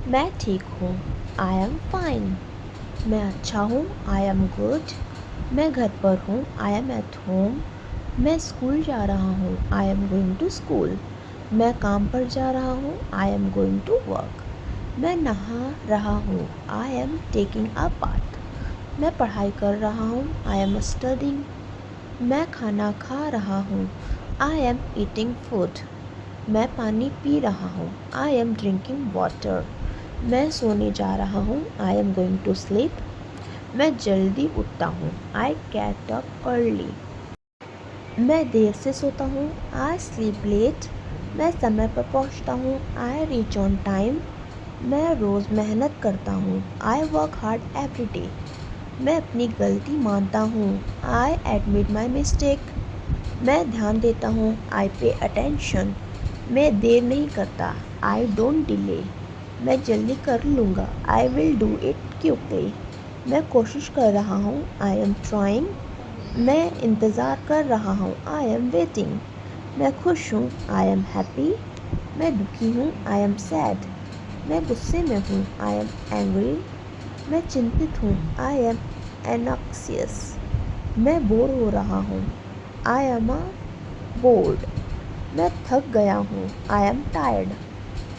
मैं ठीक हूँ। I am fine. मैं अच्छा हूँ। I am good. मैं घर पर हूँ। I am at home. मैं स्कूल जा रहा हूँ। I am going to school. मैं काम पर जा रहा हूँ। I am going to work. मैं नहा रहा हूँ। I am taking a bath. मैं पढ़ाई कर रहा हूँ। I am studying. मैं खाना खा रहा हूँ। I am eating food. मैं पानी पी रहा हूँ। I am drinking water. मैं सोने जा रहा हूँ। I am going to sleep. मैं जल्दी उठता हूँ। I get up early. मैं देर से सोता हूँ। I sleep late. मैं समय पर पहुँचता हूँ। I reach on time. मैं रोज़ मेहनत करता हूँ। I work hard every day. मैं अपनी गलती मानता हूँ। I admit my mistake. मैं ध्यान देता हूँ। आई पे अटेंशन। मैं देर नहीं करता। I don't delay. मैं जल्दी कर लूँगा। I will do it quickly. मैं कोशिश कर रहा हूँ। I am trying. मैं इंतज़ार कर रहा हूँ। I am waiting. मैं खुश हूँ। I am happy. मैं दुखी हूँ। I am sad. मैं गुस्से में हूँ। I am angry. मैं चिंतित हूँ। I am anxious. मैं बोर हो रहा हूँ। I am a bored. मैं थक गया हूँ। I am tired.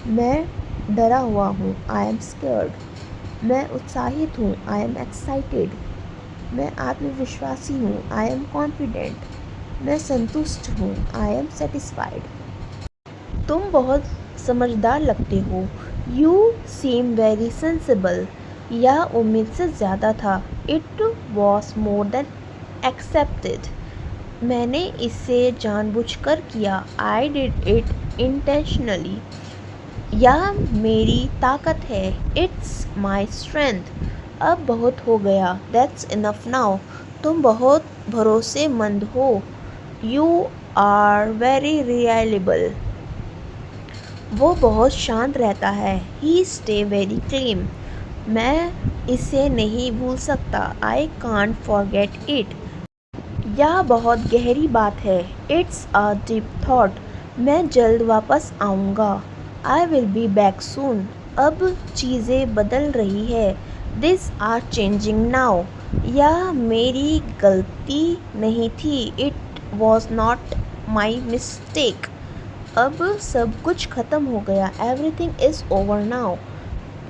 मैं डरा हुआ हूँ। I M scared. मैं उत्साहित हूँ। I am excited. मैं आत्मविश्वासी हूँ। I am confident. मैं संतुष्ट हूँ। I am satisfied. तुम बहुत समझदार लगते हो। You seem very sensible. यह उम्मीद से ज़्यादा था। It was more than accepted. मैंने इसे जानबूझकर किया। I did it intentionally. यह मेरी ताकत है। It's my strength. अब बहुत हो गया। That's enough now. तुम बहुत भरोसेमंद हो। You are very reliable. वो बहुत शांत रहता है। He stay very clean. मैं इसे नहीं भूल सकता। I can't forget it. यह बहुत गहरी बात है। It's a deep thought. मैं जल्द वापस आऊँगा। I will be back soon. अब चीज़ें बदल रही है। This are changing now. यह मेरी गलती नहीं थी। It was not my mistake. अब सब कुछ ख़त्म हो गया। Everything is over now.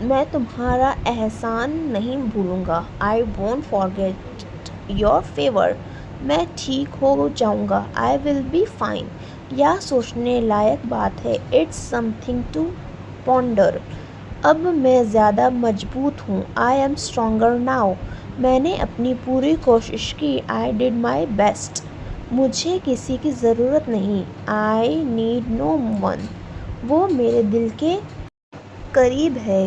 मैं तुम्हारा एहसान नहीं भूलूंगा। I won't forget your favour. मैं ठीक हो जाऊंगा। I will be fine. यह सोचने लायक बात है। It's something to ponder. अब मैं ज़्यादा मजबूत हूँ। I am stronger now. मैंने अपनी पूरी कोशिश की। I did my best. मुझे किसी की ज़रूरत नहीं। I need no one. वो मेरे दिल के करीब है।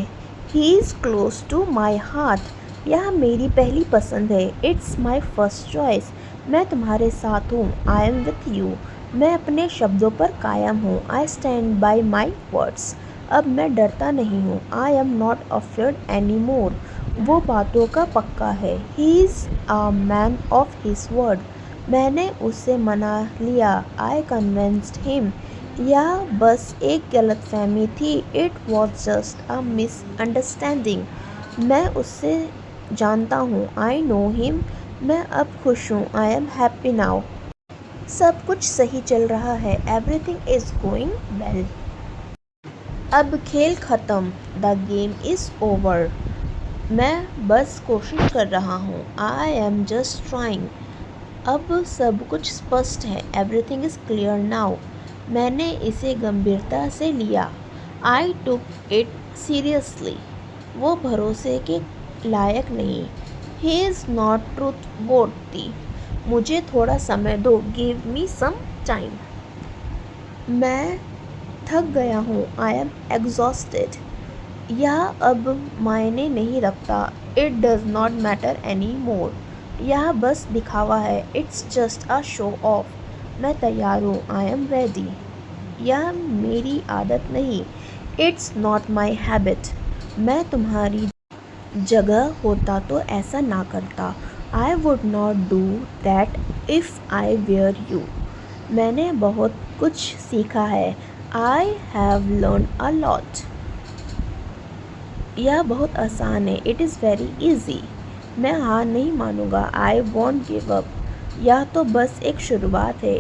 He is close to my heart. यह मेरी पहली पसंद है। It's my first choice. मैं तुम्हारे साथ हूँ। I am with you. मैं अपने शब्दों पर कायम हूँ। I stand by my words. अब मैं डरता नहीं हूँ। I am not afraid any more. वो बातों का पक्का है। He is a man of his word. मैंने उसे मना लिया। I convinced him. यह बस एक गलतफहमी थी। It was just a misunderstanding. मैं उससे जानता हूँ। I know him. मैं अब खुश हूँ। I am happy now. सब कुछ सही चल रहा है। Everything is going well. अब खेल ख़त्म। The game is over. मैं बस कोशिश कर रहा हूँ। I am just trying. अब सब कुछ स्पष्ट है। Everything is clear now. मैंने इसे गंभीरता से लिया। आई टुक इट सीरियसली। वो भरोसे के लायक नहीं। ही इज़ नॉट ट्रूथ वर्दी। मुझे थोड़ा समय दो। Give me some time. मैं थक गया हूँ। I am exhausted. यह अब मायने नहीं रखता। It does not matter any more. यह बस दिखावा है। It's just a show off. मैं तैयार हूँ। I am ready. यह मेरी आदत नहीं। It's not my habit. मैं तुम्हारी जगह होता तो ऐसा ना करता। I would not do that if I were you. मैंने बहुत कुछ सीखा है। I have learn a lot. यह बहुत आसान है। It is very easy. मैं हार नहीं मानूंगा। I want give up. यह तो बस एक शुरुआत है।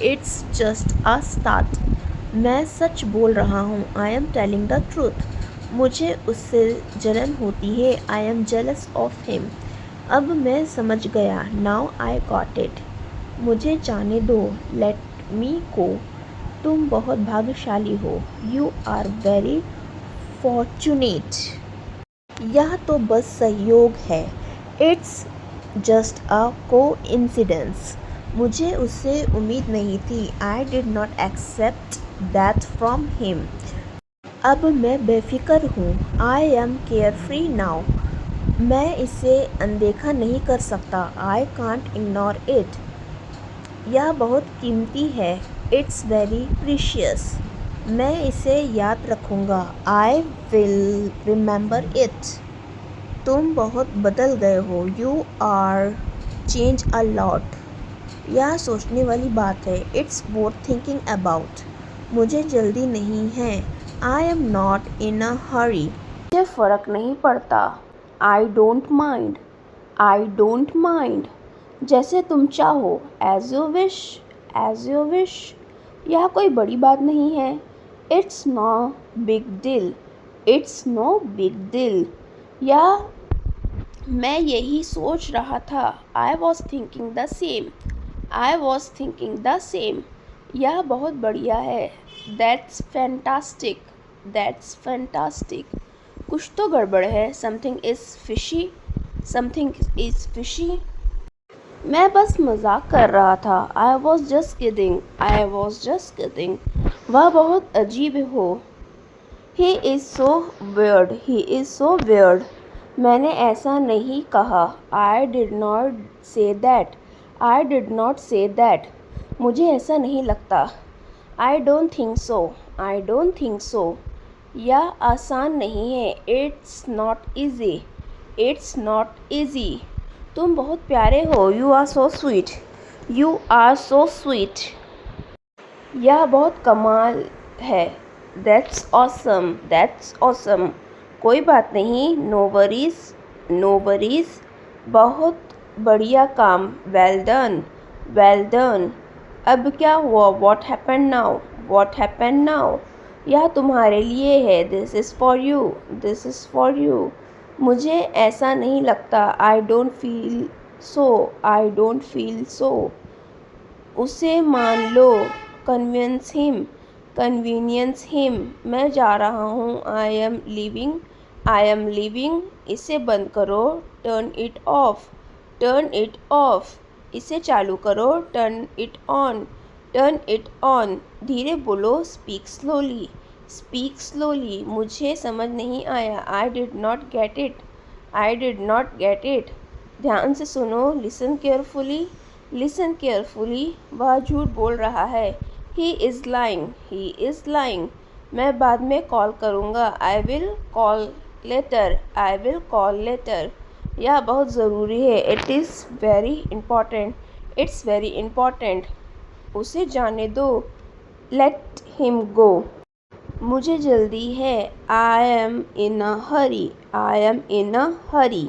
It's just a start. मैं सच बोल रहा हूँ। I am telling the truth. मुझे उससे जलन होती है। I am jealous of him. अब मैं समझ गया। Now I got it. मुझे जाने दो। लेट मी गो। तुम बहुत भाग्यशाली हो। You are very fortunate. यह तो बस सहयोग है। It's just a coincidence. मुझे उससे उम्मीद नहीं थी। I did not accept that from him. अब मैं बेफिक्र हूँ। I am care free now. मैं इसे अनदेखा नहीं कर सकता। I can't ignore it. यह बहुत कीमती है। It's very precious. मैं इसे याद रखूँगा। I will remember it. तुम बहुत बदल गए हो। You are change a lot. यह सोचने वाली बात है। It's worth thinking about. मुझे जल्दी नहीं है। I am not in a hurry. मुझे फ़र्क नहीं पड़ता। I don't mind. I don't mind. जैसे तुम चाहो। As you wish. As you wish. यह कोई बड़ी बात नहीं है। It's no big deal. It's no big deal. यह मैं यही सोच रहा था। I was thinking the same. I was thinking the same. यह बहुत बढ़िया है। That's fantastic. That's fantastic. कुछ तो गड़बड़ है। Something is fishy. Something is fishy. मैं बस मजाक कर रहा था। I was just kidding. I was just kidding. वह बहुत अजीब हो। He is so weird. He is so weird. मैंने ऐसा नहीं कहा। आई did not say that. I did not say that. मुझे ऐसा नहीं लगता। I don't think so. I don't think so. यह आसान नहीं है। It's not easy. It's not easy. तुम बहुत प्यारे हो। You are so sweet. You are so sweet. यह बहुत कमाल है। That's awesome. That's awesome. कोई बात नहीं। No worries. No worries. बहुत बढ़िया काम। Well done. Well done. अब क्या हुआ? What happened now? What happened now? यह तुम्हारे लिए है। This is for you. This is for you. मुझे ऐसा नहीं लगता। I don't feel so. I don't feel so. उसे मान लो। Convince him. Convenience him. मैं जा रहा हूँ। I am leaving. I am leaving. इसे बंद करो। Turn it off. Turn it off. इसे चालू करो। Turn it on. Turn it on. धीरे बोलो। Speak slowly. Speak slowly. मुझे समझ नहीं आया। I did not get it. I did not get it. ध्यान से सुनो। Listen carefully. Listen carefully. वह झूठ बोल रहा है। He is lying. He is lying. मैं बाद में कॉल करूँगा। I will call later. I will call later. यह बहुत ज़रूरी है। It is very important. It's very important. उसे जाने दो। Let him go. मुझे जल्दी है। I am in a hurry. I am in a hurry.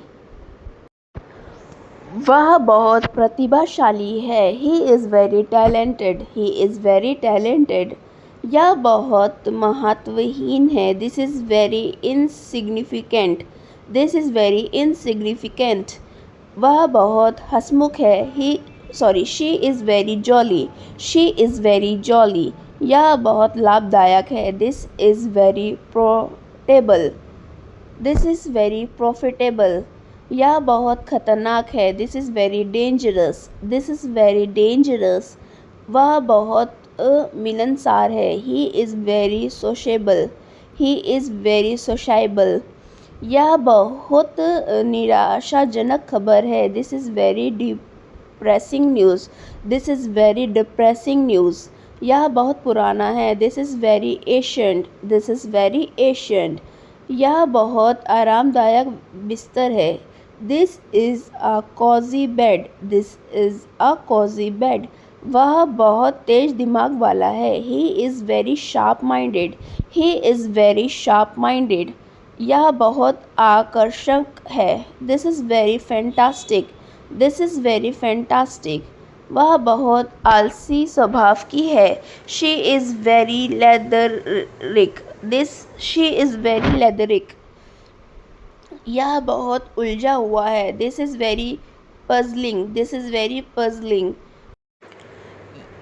वह बहुत प्रतिभाशाली है। He is very talented. He is very talented. यह बहुत महत्वहीन है। This is very insignificant. This is very insignificant. वह बहुत हंसमुख है। She is very jolly. She is very jolly. यह बहुत लाभदायक है। This is very profitable. This is very profitable. यह बहुत खतरनाक है। This is very dangerous. This is very dangerous. वह बहुत मिलनसार है। He is very sociable. He is very sociable. यह बहुत निराशाजनक खबर है। This is very depressing news. This is very depressing news. यह बहुत पुराना है। This is very ancient. This is very ancient. यह बहुत आरामदायक बिस्तर है। This is a cosy bed. This is a cosy bed. वह बहुत तेज दिमाग वाला है। He is very sharp minded. He is very sharp minded. यह बहुत आकर्षक है। This is very fantastic. This is very fantastic. वह बहुत आलसी स्वभाव की है। She is very lethargic. She is very lethargic. यह बहुत उलझा हुआ है। This is very puzzling. This is very puzzling.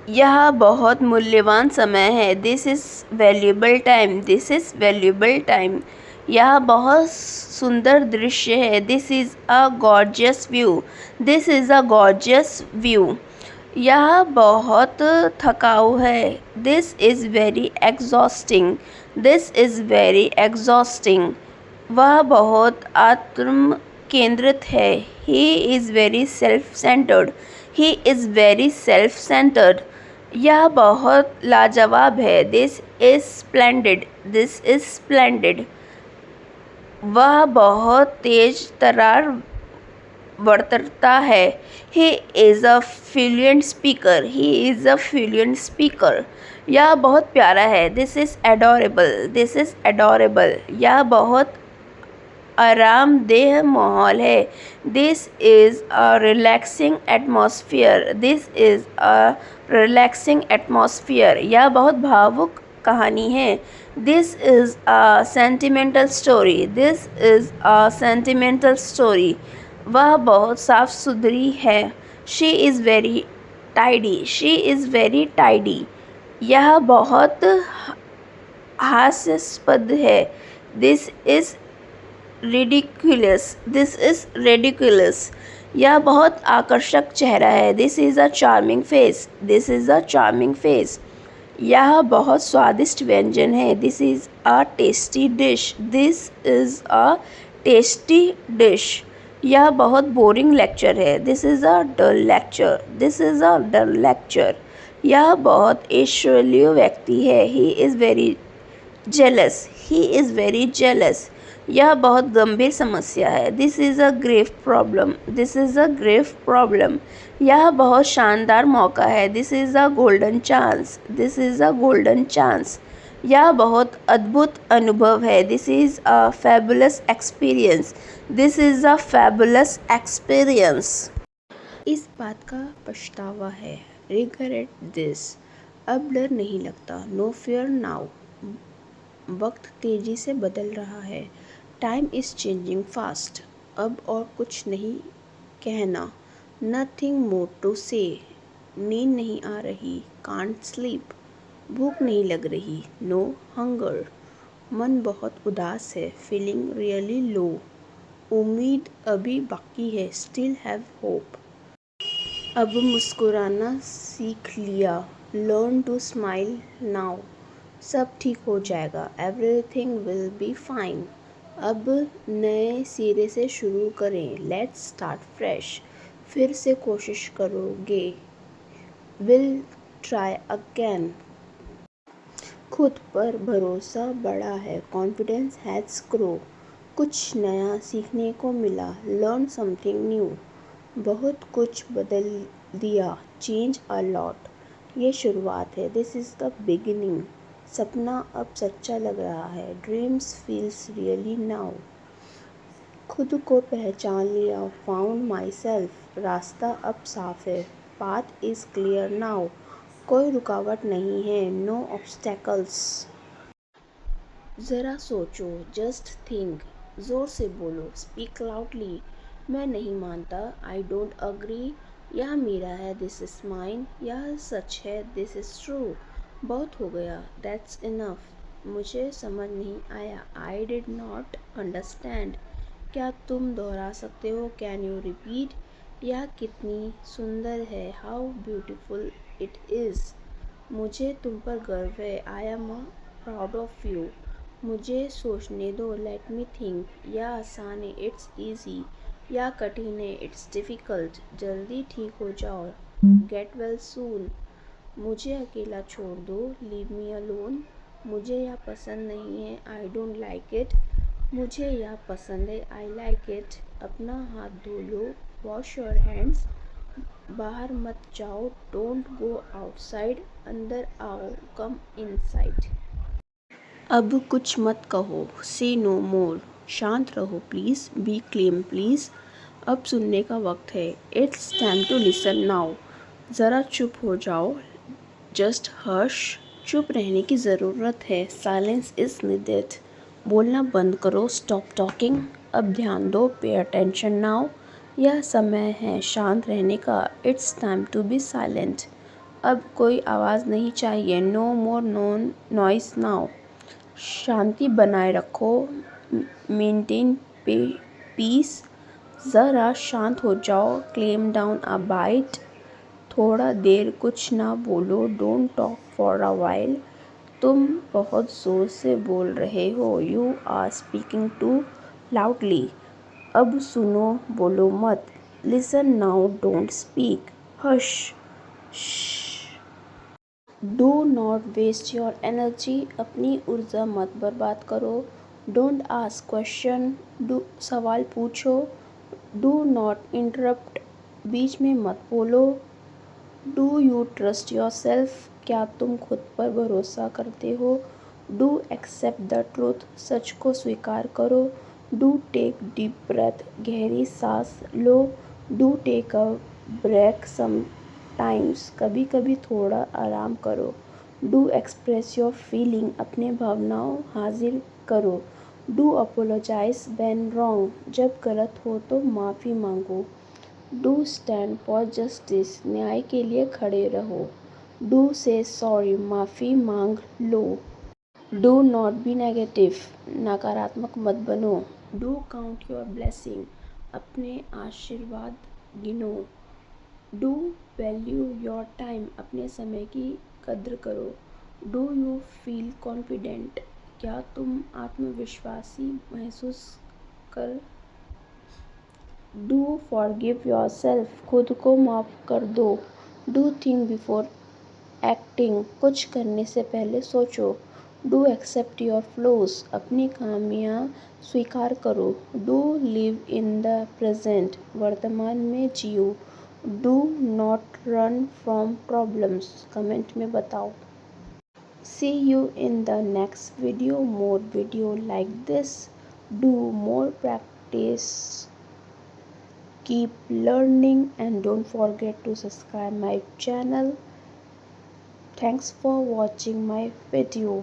यह बहुत मूल्यवान समय है। This is valuable time. This is valuable time. यह बहुत सुंदर दृश्य है। This is a gorgeous view. This is a gorgeous view. यह बहुत थकाऊ है। This is very exhausting. This is very exhausting. वह बहुत आत्म केंद्रित है। He is very self centred. He is very self centred. यह बहुत लाजवाब है। This is splendid. This is splendid. वह बहुत तेज तर्रार बरतता है। He is a fluent speaker. He is a fluent speaker. यह बहुत प्यारा है। This is adorable. This is adorable. यह बहुत आरामदेह माहौल है। This is a relaxing atmosphere. This is a relaxing atmosphere. यह बहुत भावुक कहानी है। This is a sentimental story. This is a sentimental story. वह बहुत साफ सुथरी है। She is very tidy. She is very tidy. यह बहुत हास्यास्पद है। This is ridiculous. This is ridiculous. यह बहुत आकर्षक चेहरा है। This is a charming face. This is a charming face. यह बहुत स्वादिष्ट व्यंजन है। This is a tasty dish. This is a tasty dish. यह बहुत बोरिंग लेक्चर है। This is a dull lecture. This is a dull lecture. यह बहुत ऐश्वर्य व्यक्ति है। He is very jealous. He is very jealous. यह बहुत गंभीर समस्या है। This is a grave problem. This is a grave problem. यह बहुत शानदार मौका है। This is a golden chance. This is a golden chance. यह बहुत अद्भुत अनुभव है। This is a fabulous experience. This is a fabulous experience. इस बात का पछतावा है। Regret this. अब डर नहीं लगता। No fear now. वक्त तेज़ी से बदल रहा है। Time is changing fast. अब और कुछ नहीं कहना। नथिंग मोर टू से। नींद नहीं आ रही। Can't sleep. भूख नहीं लग रही। No hunger. मन बहुत उदास है। Feeling really low. उम्मीद अभी बाकी है। Still have hope. अब मुस्कुराना सीख लिया। Learn to smile now. सब ठीक हो जाएगा। Everything will be fine. अब नए सिरे से शुरू करें। Let's start fresh. फिर से कोशिश करोगे। Will try again. खुद पर भरोसा बढ़ा है। Confidence has grow. कुछ नया सीखने को मिला। Learn something new. बहुत कुछ बदल दिया। Change a lot. ये शुरुआत है। This is the beginning. सपना अब सच्चा लग रहा है। Dreams feels really now. खुद को पहचान लिया। Found myself. रास्ता अब साफ है। Path is clear now. कोई रुकावट नहीं है। No obstacles. ज़रा सोचो। Just think. ज़ोर से बोलो। Speak loudly. मैं नहीं मानता। I don't agree. यह मेरा है। This is mine. यह सच है। This is true. बहुत हो गया। That's enough. मुझे समझ नहीं आया। I did not understand. क्या तुम दोहरा सकते हो? Can you repeat? यह कितनी सुंदर है। How beautiful it is. मुझे तुम पर गर्व है। I am proud of you. मुझे सोचने दो। Let me think. यह आसान है। It's easy. या कठिन है। It's difficult. जल्दी ठीक हो जाओ। Get well soon. मुझे अकेला छोड़ दो। Leave me alone. मुझे यह पसंद नहीं है। I don't like it. मुझे यह पसंद है। I like it. अपना हाथ धो लो। Wash your hands. बाहर मत जाओ। Don't go outside. अंदर आओ। Come inside. अब कुछ मत कहो, से नो मोर। शांत रहो प्लीज़, बी क्लेम प्लीज़। अब सुनने का वक्त है, it's time to listen now. ज़रा चुप हो जाओ, जस्ट हश। चुप रहने की ज़रूरत है, साइलेंस इज़ नीडेड। बोलना बंद करो, स्टॉप टॉकिंग। अब ध्यान दो, पे अटेंशन नाउ। यह समय है शांत रहने का, it's time to be silent. अब कोई आवाज़ नहीं चाहिए, नो मोर नॉइस नाउ। शांति बनाए रखो, मेंटेन पीस। ज़रा शांत हो जाओ, क्लेम डाउन अ बाइट। थोड़ा देर कुछ ना बोलो, don't talk for a while. तुम बहुत ज़ोर से बोल रहे हो, you are speaking too loudly. अब सुनो, बोलो मत, listen now, don't speak, hush. Do not waste your energy, अपनी ऊर्जा मत बर्बाद करो। डोंट आस्क क्वेश्चन, सवाल पूछो। डू नॉट इंटरप्ट, बीच में मत बोलो। Do you trust yourself, क्या तुम खुद पर भरोसा करते हो। डू एक्सेप्ट द ट्रूथ, सच को स्वीकार करो। डू टेक डीप ब्रेथ, गहरी सांस लो। Do take a break sometimes, कभी कभी थोड़ा आराम करो। डू एक्सप्रेस योर फीलिंग, अपने भावनाओं हाजिर करो। डू अपोलोजाइज व्हेन रॉन्ग, जब गलत हो तो माफ़ी मांगो। डू स्टैंड फॉर जस्टिस, न्याय के लिए खड़े रहो। डू से सॉरी, माफ़ी मांग लो। डू नॉट बी नेगेटिव, नकारात्मक मत बनो। डू काउंट योर ब्लेसिंग, अपने आशीर्वाद गिनो। डू वैल्यू योर टाइम, अपने समय की कद्र करो। डू यू फील कॉन्फिडेंट, क्या तुम आत्मविश्वासी महसूस कर। डू फॉरगिव योर सेल्फ, खुद को माफ़ कर दो। डू थिंक बिफोर एक्टिंग, कुछ करने से पहले सोचो। डू एक्सेप्ट योर फ्लॉज, अपनी खामियां स्वीकार करो। Do live in the present, वर्तमान में जियो। Do not run from problems, comment में बताओ। See you in the next video, more video like this. Do more practice, keep learning, and don't forget to subscribe my channel. Thanks for watching my video.